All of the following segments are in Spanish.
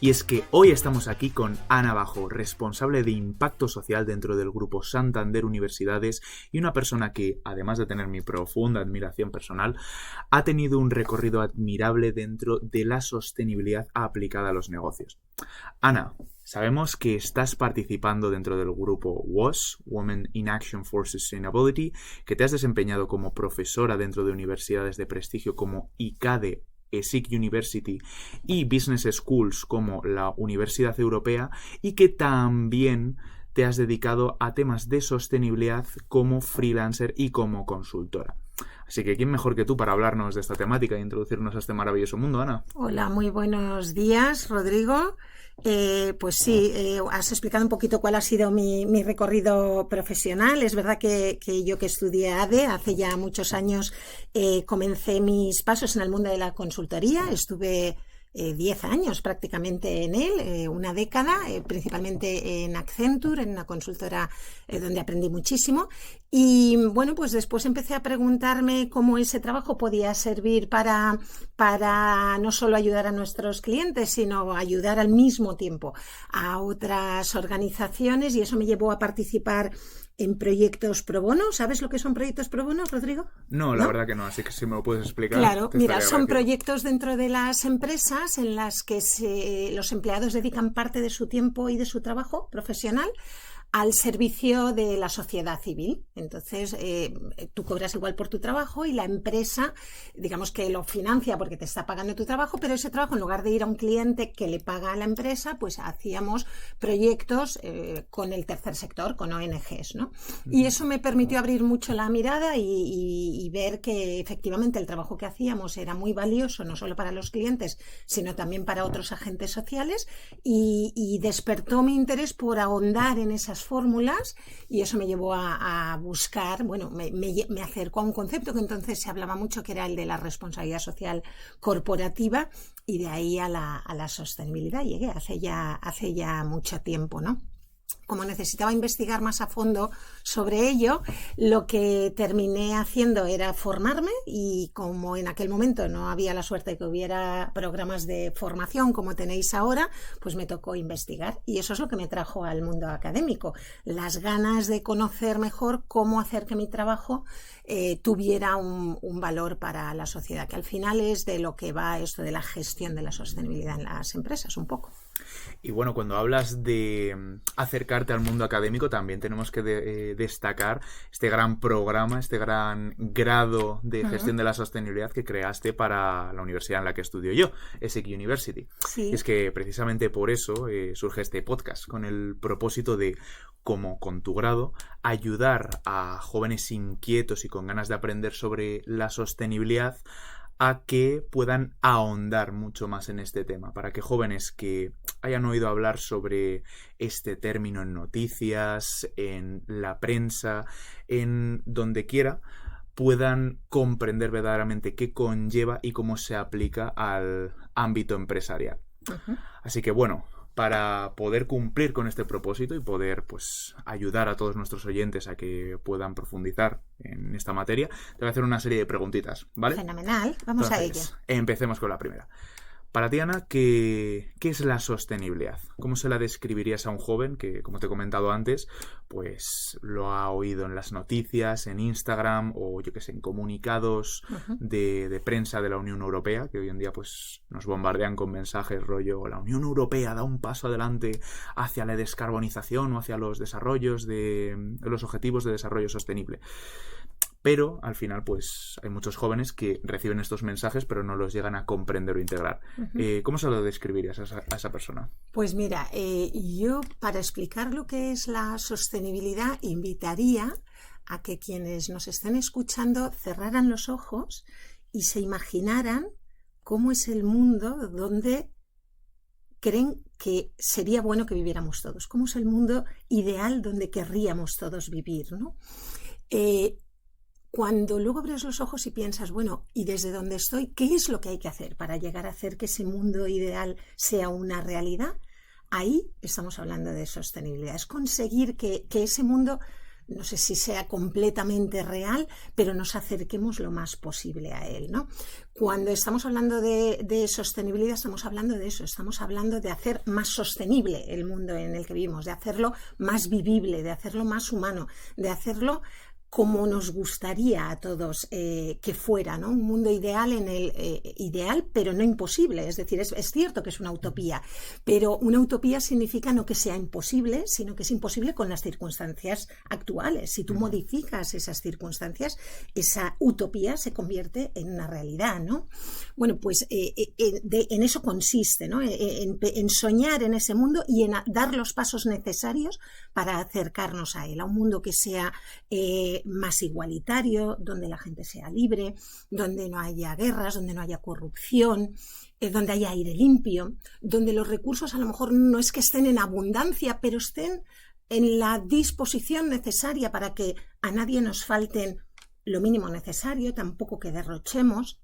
Y es que hoy estamos aquí con Ana Bajo, responsable de impacto social dentro del grupo Santander Universidades y una persona que, además de tener mi profunda admiración personal, ha tenido un recorrido admirable dentro de la sostenibilidad aplicada a los negocios. Ana, sabemos que estás participando dentro del grupo WAS, Women in Action for Sustainability, que te has desempeñado como profesora dentro de universidades de prestigio como ICADE, ESIC University y Business Schools como la Universidad Europea, y que también te has dedicado a temas de sostenibilidad como freelancer y como consultora. Así que ¿quién mejor que tú para hablarnos de esta temática e introducirnos a este maravilloso mundo, Ana? Hola, muy buenos días, Rodrigo. Pues sí, has explicado un poquito cuál ha sido mi recorrido profesional. Es verdad que yo que estudié ADE hace ya muchos años comencé mis pasos en el mundo de la consultoría. Estuve 10 años prácticamente en él, una década, principalmente en Accenture, en una consultora donde aprendí muchísimo. Y bueno, pues después empecé a preguntarme cómo ese trabajo podía servir para no solo ayudar a nuestros clientes, sino ayudar al mismo tiempo a otras organizaciones, y eso me llevó a participar en proyectos pro bono. ¿Sabes lo que son proyectos pro bono, Rodrigo? No, la verdad que no, así que si me lo puedes explicar. Claro, mira, son proyectos dentro de las empresas en las que los empleados dedican parte de su tiempo y de su trabajo profesional al servicio de la sociedad civil. Entonces, tú cobras igual por tu trabajo y la empresa, digamos que lo financia porque te está pagando tu trabajo, pero ese trabajo, en lugar de ir a un cliente que le paga a la empresa, pues hacíamos proyectos con el tercer sector, con ONGs, ¿no? Y eso me permitió abrir mucho la mirada y ver que efectivamente el trabajo que hacíamos era muy valioso, no solo para los clientes, sino también para otros agentes sociales, y despertó mi interés por ahondar en esas fórmulas, y eso me llevó a buscar, bueno, me acercó a un concepto que entonces se hablaba mucho, que era el de la responsabilidad social corporativa, y de ahí a la sostenibilidad llegué hace ya mucho tiempo, ¿no? Como necesitaba investigar más a fondo sobre ello, lo que terminé haciendo era formarme, y como en aquel momento no había la suerte de que hubiera programas de formación como tenéis ahora, pues me tocó investigar, y eso es lo que me trajo al mundo académico, las ganas de conocer mejor cómo hacer que mi trabajo tuviera un valor para la sociedad, que al final es de lo que va esto de la gestión de la sostenibilidad en las empresas un poco. Y bueno, cuando hablas de acercarte al mundo académico, también tenemos que destacar este gran programa, este gran grado de gestión de la sostenibilidad que creaste para la universidad en la que estudio yo, ESIC University. Sí. Y es que precisamente por eso surge este podcast, con el propósito de, como con tu grado, ayudar a jóvenes inquietos y con ganas de aprender sobre la sostenibilidad a que puedan ahondar mucho más en este tema, para que jóvenes que hayan oído hablar sobre este término en noticias, en la prensa, en donde quiera, puedan comprender verdaderamente qué conlleva y cómo se aplica al ámbito empresarial. Así que bueno, para poder cumplir con este propósito y poder pues ayudar a todos nuestros oyentes a que puedan profundizar en esta materia, te voy a hacer una serie de preguntitas, ¿vale? Fenomenal, vamos Entonces, a ello. Empecemos con la primera. Para ti, Ana, ¿qué es la sostenibilidad? ¿Cómo se la describirías a un joven que, como te he comentado antes, pues lo ha oído en las noticias, en Instagram o yo qué sé, en comunicados de prensa de la Unión Europea, que hoy en día pues nos bombardean con mensajes rollo la Unión Europea da un paso adelante hacia la descarbonización o hacia los desarrollos de los objetivos de desarrollo sostenible? Pero al final pues hay muchos jóvenes que reciben estos mensajes pero no los llegan a comprender o integrar. ¿Cómo se lo describirías a esa persona? Pues mira, yo para explicar lo que es la sostenibilidad invitaría a que quienes nos estén escuchando cerraran los ojos y se imaginaran cómo es el mundo donde creen que sería bueno que viviéramos todos, cómo es el mundo ideal donde querríamos todos vivir, ¿no? Cuando luego abres los ojos y piensas, bueno, ¿y desde donde estoy? ¿Qué es lo que hay que hacer para llegar a hacer que ese mundo ideal sea una realidad? Ahí estamos hablando de sostenibilidad. Es conseguir que ese mundo no sé si sea completamente real, pero nos acerquemos lo más posible a él, ¿no? Cuando estamos hablando de sostenibilidad, estamos hablando de eso, estamos hablando de hacer más sostenible el mundo en el que vivimos, de hacerlo más vivible, de hacerlo más humano, de hacerlo como nos gustaría a todos que fuera, ¿no? Un mundo ideal ideal, pero no imposible. Es decir, es cierto que es una utopía, pero una utopía significa no que sea imposible, sino que es imposible con las circunstancias actuales. Si tú modificas esas circunstancias, esa utopía se convierte en una realidad, ¿no? Bueno, pues en eso consiste, ¿no? En soñar en ese mundo y en dar los pasos necesarios para acercarnos a él, a un mundo que sea más igualitario, donde la gente sea libre, donde no haya guerras, donde no haya corrupción, donde haya aire limpio, donde los recursos a lo mejor no es que estén en abundancia, pero estén en la disposición necesaria para que a nadie nos falten lo mínimo necesario, tampoco que derrochemos.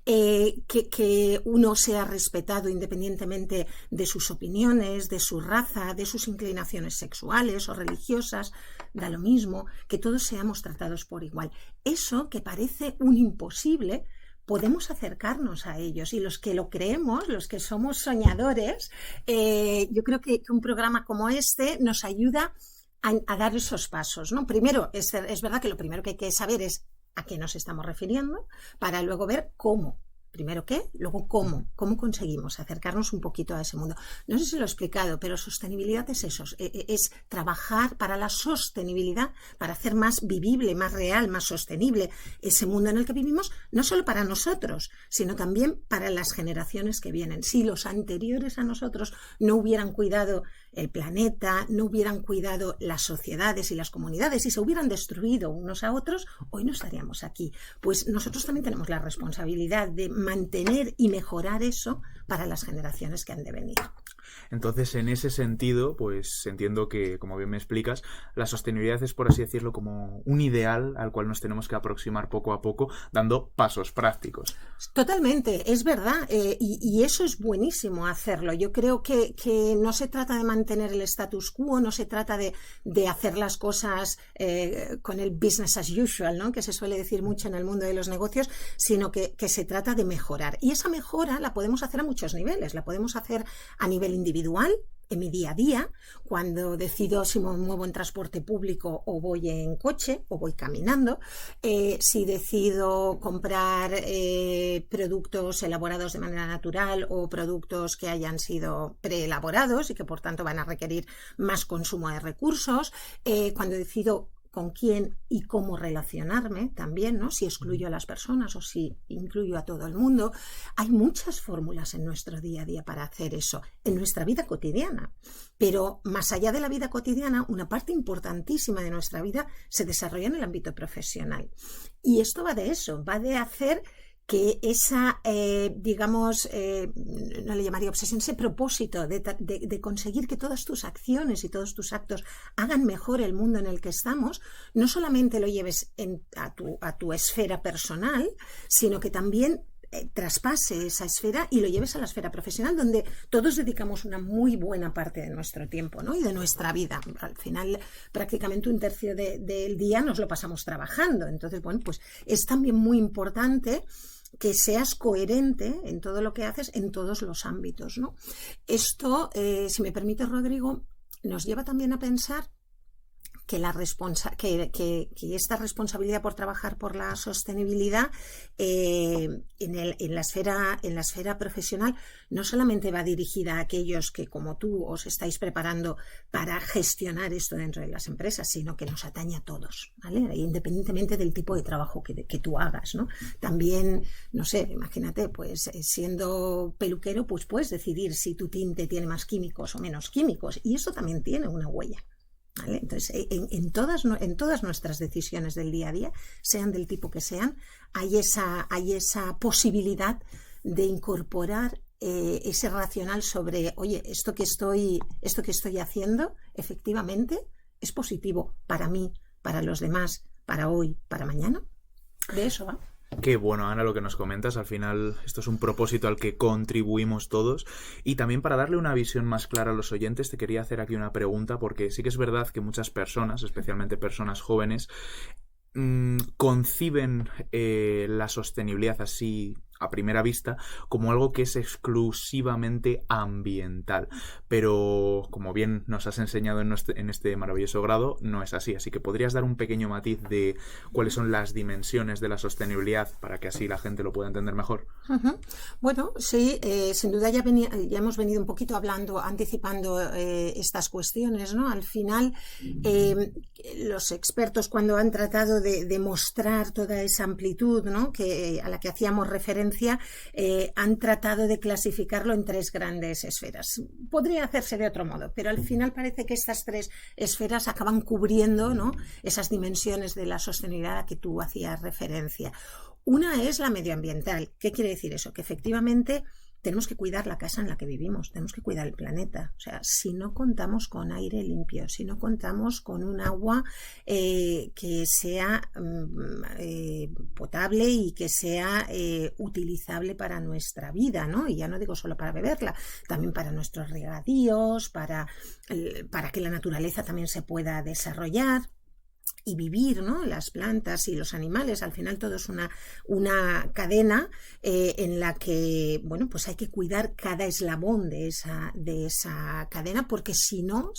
Que uno sea respetado independientemente de sus opiniones, de su raza, de sus inclinaciones sexuales o religiosas, da lo mismo, que todos seamos tratados por igual. Eso que parece un imposible, podemos acercarnos a ellos, y los que lo creemos, los que somos soñadores, yo creo que un programa como este nos ayuda a dar esos pasos, ¿no? Primero, es verdad que lo primero que hay que saber es a qué nos estamos refiriendo, para luego ver cómo. Primero qué, luego cómo conseguimos acercarnos un poquito a ese mundo. No sé si lo he explicado, pero sostenibilidad es eso, es trabajar para la sostenibilidad, para hacer más vivible, más real, más sostenible ese mundo en el que vivimos, no solo para nosotros, sino también para las generaciones que vienen. Si los anteriores a nosotros no hubieran cuidado el planeta, no hubieran cuidado las sociedades y las comunidades y se hubieran destruido unos a otros, hoy no estaríamos aquí. Pues nosotros también tenemos la responsabilidad de mantener y mejorar eso para las generaciones que han de venir. Entonces, en ese sentido, pues entiendo que, como bien me explicas, la sostenibilidad es, por así decirlo, como un ideal al cual nos tenemos que aproximar poco a poco, dando pasos prácticos. Totalmente, es verdad, y eso es buenísimo hacerlo. Yo creo que no se trata de mantener el status quo, no se trata de hacer las cosas con el business as usual, ¿no? Que se suele decir mucho en el mundo de los negocios, sino que se trata de mejorar. Y esa mejora la podemos hacer a muchos niveles. La podemos hacer a nivel individual, en mi día a día, cuando decido si me muevo en transporte público o voy en coche o voy caminando, si decido comprar productos elaborados de manera natural o productos que hayan sido preelaborados y que por tanto van a requerir más consumo de recursos, cuando decido con quién y cómo relacionarme también, ¿no? Si excluyo a las personas o si incluyo a todo el mundo. Hay muchas fórmulas en nuestro día a día para hacer eso, en nuestra vida cotidiana. Pero más allá de la vida cotidiana, una parte importantísima de nuestra vida se desarrolla en el ámbito profesional. Y esto va de eso, va de hacer que esa, digamos, no le llamaría obsesión, ese propósito de conseguir que todas tus acciones y todos tus actos hagan mejor el mundo en el que estamos, no solamente lo lleves a tu esfera personal, sino que también traspase esa esfera y lo lleves a la esfera profesional, donde todos dedicamos una muy buena parte de nuestro tiempo, ¿no? Y de nuestra vida. Al final, prácticamente un tercio del día nos lo pasamos trabajando. Entonces, bueno, pues es también muy importante que seas coherente en todo lo que haces en todos los ámbitos, ¿no? Esto, si me permite, Rodrigo, nos lleva también a pensar que esta responsabilidad por trabajar por la sostenibilidad en la esfera profesional no solamente va dirigida a aquellos que, como tú, os estáis preparando para gestionar esto dentro de las empresas, sino que nos atañe a todos, ¿vale? Independientemente del tipo de trabajo que tú hagas, ¿no? También, no sé, imagínate, pues siendo peluquero, pues puedes decidir si tu tinte tiene más químicos o menos químicos, y eso también tiene una huella. ¿Vale? Entonces, en todas nuestras decisiones del día a día, sean del tipo que sean, hay esa posibilidad de incorporar ese racional sobre, oye, esto que estoy haciendo, efectivamente, es positivo para mí, para los demás, para hoy, para mañana. De eso va. Qué bueno, Ana, lo que nos comentas. Al final, esto es un propósito al que contribuimos todos. Y también para darle una visión más clara a los oyentes, te quería hacer aquí una pregunta, porque sí que es verdad que muchas personas, especialmente personas jóvenes, conciben la sostenibilidad así a primera vista como algo que es exclusivamente ambiental, pero como bien nos has enseñado en este maravilloso grado, no es así, así que podrías dar un pequeño matiz de cuáles son las dimensiones de la sostenibilidad para que así la gente lo pueda entender mejor. Uh-huh. Bueno, sí, sin duda ya hemos venido un poquito hablando, anticipando estas cuestiones, ¿no? Al final, los expertos cuando han tratado de mostrar toda esa amplitud, ¿no? A la que hacíamos referencia, han tratado de clasificarlo en 3 grandes esferas. Podría hacerse de otro modo, pero al final parece que estas 3 esferas acaban cubriendo, ¿no? Esas dimensiones de la sostenibilidad a que tú hacías referencia. Una es la medioambiental. ¿Qué quiere decir eso? Que efectivamente tenemos que cuidar la casa en la que vivimos, tenemos que cuidar el planeta. O sea, si no contamos con aire limpio, si no contamos con un agua que sea potable y que sea utilizable para nuestra vida, ¿no? Y ya no digo solo para beberla, también para nuestros regadíos, para que la naturaleza también se pueda desarrollar y vivir, ¿no? Las plantas y los animales, al final todo es una cadena en la que, bueno, pues hay que cuidar cada eslabón de esa cadena, porque si no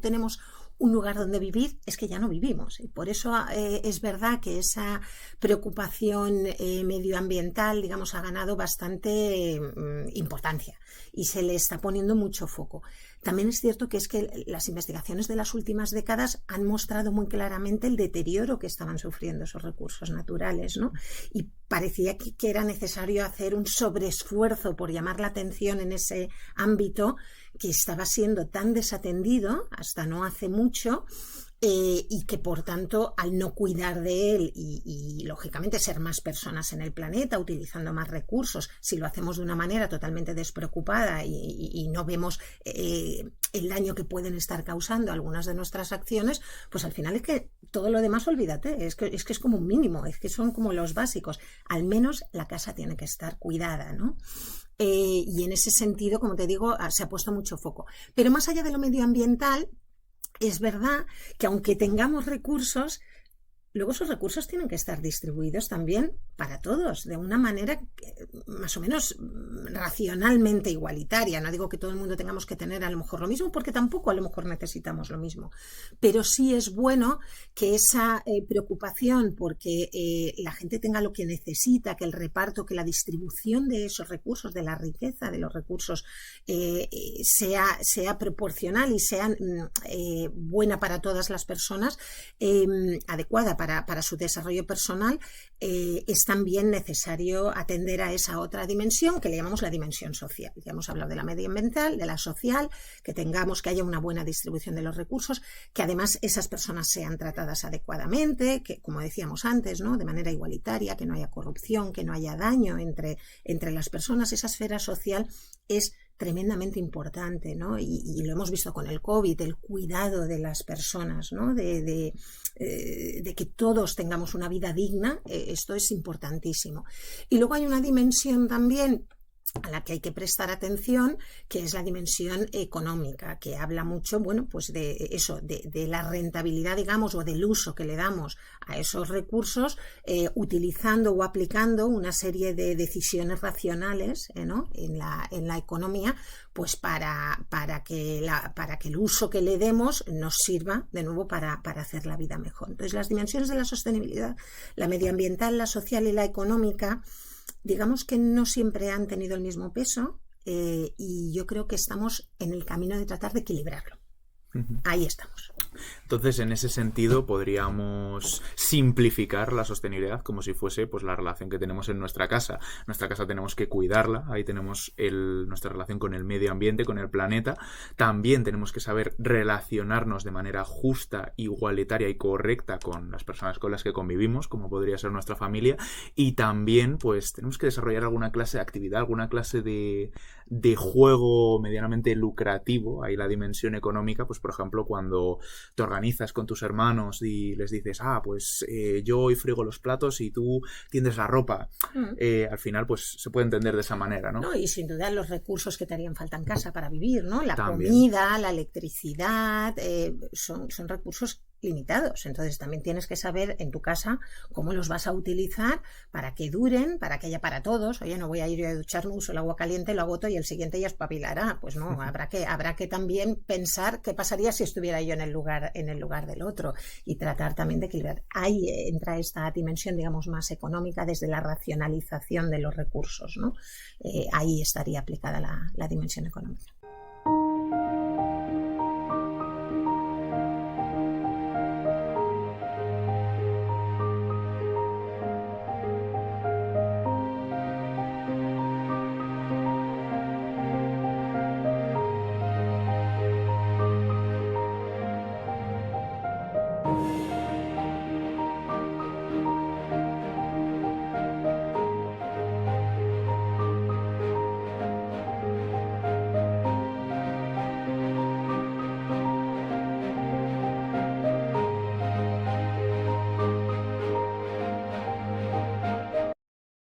tenemos un lugar donde vivir, es que ya no vivimos. Y por eso es verdad que esa preocupación medioambiental, digamos, ha ganado bastante importancia y se le está poniendo mucho foco. También es cierto que es que las investigaciones de las últimas décadas han mostrado muy claramente el deterioro que estaban sufriendo esos recursos naturales, ¿no? Y parecía que era necesario hacer un sobreesfuerzo por llamar la atención en ese ámbito que estaba siendo tan desatendido hasta no hace mucho. Y que por tanto al no cuidar de él y lógicamente ser más personas en el planeta utilizando más recursos, si lo hacemos de una manera totalmente despreocupada y no vemos el daño que pueden estar causando algunas de nuestras acciones, pues al final es que todo lo demás olvídate, es que es como un mínimo, es que son como los básicos. Al menos la casa tiene que estar cuidada, ¿no? Y en ese sentido, como te digo, se ha puesto mucho foco. Pero más allá de lo medioambiental, es verdad que aunque tengamos recursos, luego esos recursos tienen que estar distribuidos también para todos, de una manera más o menos racionalmente igualitaria. No digo que todo el mundo tengamos que tener a lo mejor lo mismo, porque tampoco a lo mejor necesitamos lo mismo. Pero sí es bueno que esa preocupación porque la gente tenga lo que necesita, que el reparto, que la distribución de esos recursos, de la riqueza de los recursos, sea proporcional y sea buena para todas las personas, adecuada para su desarrollo personal, es también necesario atender a esa otra dimensión que le llamamos la dimensión social. Ya hemos hablado de la medioambiental, de la social, que haya una buena distribución de los recursos, que además esas personas sean tratadas adecuadamente, que, como decíamos antes, ¿no? De manera igualitaria, que no haya corrupción, que no haya daño entre las personas. Esa esfera social es tremendamente importante, ¿no? Y lo hemos visto con el COVID, el cuidado de las personas, ¿no? De que todos tengamos una vida digna, esto es importantísimo. Y luego hay una dimensión también a la que hay que prestar atención, que es la dimensión económica, que habla mucho, bueno, pues de eso, de la rentabilidad, digamos, o del uso que le damos a esos recursos, utilizando o aplicando una serie de decisiones racionales, ¿no? en la economía, pues para que el uso que le demos nos sirva de nuevo para hacer la vida mejor. Entonces, las dimensiones de la sostenibilidad, la medioambiental, la social y la económica, digamos que no siempre han tenido el mismo peso, y yo creo que estamos en el camino de tratar de equilibrarlo. Ahí estamos. Entonces, en ese sentido, podríamos simplificar la sostenibilidad como si fuese pues la relación que tenemos en nuestra casa. Nuestra casa tenemos que cuidarla, ahí tenemos nuestra relación con el medio ambiente, con el planeta. También tenemos que saber relacionarnos de manera justa, igualitaria y correcta con las personas con las que convivimos, como podría ser nuestra familia. Y también, pues, tenemos que desarrollar alguna clase de actividad, alguna clase de de juego medianamente lucrativo, ahí la dimensión económica, pues por ejemplo cuando te organizas con tus hermanos y les dices, pues yo hoy friego los platos y tú tiendes la ropa, al final pues se puede entender de esa manera, ¿no? No, y sin duda los recursos que te harían falta en casa para vivir, ¿no? La También. comida, la electricidad, son recursos limitados. Entonces también tienes que saber en tu casa cómo los vas a utilizar para que duren, para que haya para todos. Oye, no voy a ir yo a ducharme, uso el agua caliente, lo agoto y el siguiente ya espabilará. Pues no, habrá que también pensar qué pasaría si estuviera yo en el lugar del otro y tratar también de equilibrar. Ahí entra esta dimensión, digamos, más económica desde la racionalización de los recursos, ¿no? Ahí estaría aplicada la dimensión económica.